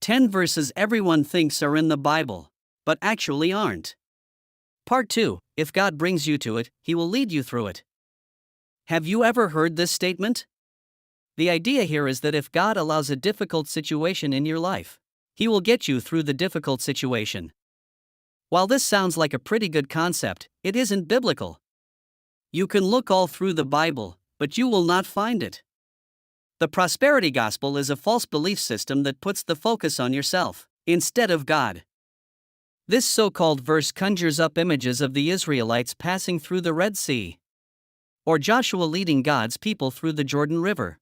10 verses everyone thinks are in the Bible, but actually aren't. Part 2. If God brings you to it, He will lead you through it. Have you ever heard this statement? The idea here is that if God allows a difficult situation in your life, He will get you through the difficult situation. While this sounds like a pretty good concept, it isn't biblical. You can look all through the Bible, but you will not find it. The prosperity gospel is a false belief system that puts the focus on yourself, instead of God. This so-called verse conjures up images of the Israelites passing through the Red Sea, or Joshua leading God's people through the Jordan River.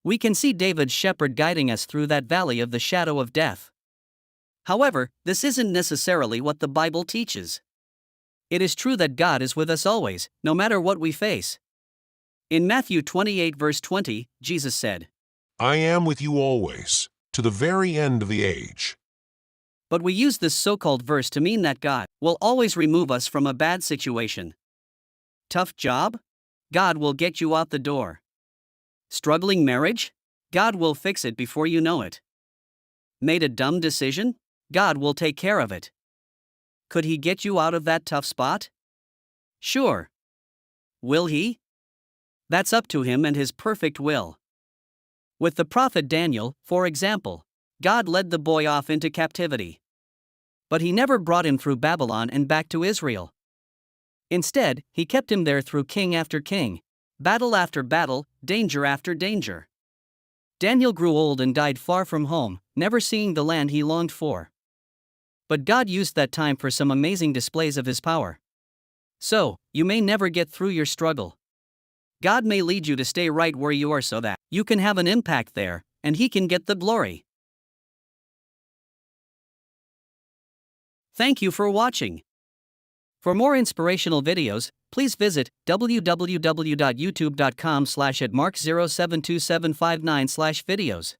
We can see David's shepherd guiding us through that valley of the shadow of death. However, this isn't necessarily what the Bible teaches. It is true that God is with us always, no matter what we face. In Matthew 28 verse 20, Jesus said, I am with you always, to the very end of the age. But we use this so-called verse to mean that God will always remove us from a bad situation. Tough job? God will get you out the door. Struggling marriage? God will fix it before you know it. Made a dumb decision? God will take care of it. Could He get you out of that tough spot? Sure. Will He? That's up to Him and His perfect will. With the prophet Daniel, for example, God led the boy off into captivity. But He never brought him through Babylon and back to Israel. Instead, He kept him there through king after king, battle after battle, danger after danger. Daniel grew old and died far from home, never seeing the land he longed for. But God used that time for some amazing displays of His power. So, you may never get through your struggle. God may lead you to stay right where you are so that you can have an impact there, and He can get the glory. Thank you for watching. For more inspirational videos, please visit www.youtube.com/@mark072759/videos.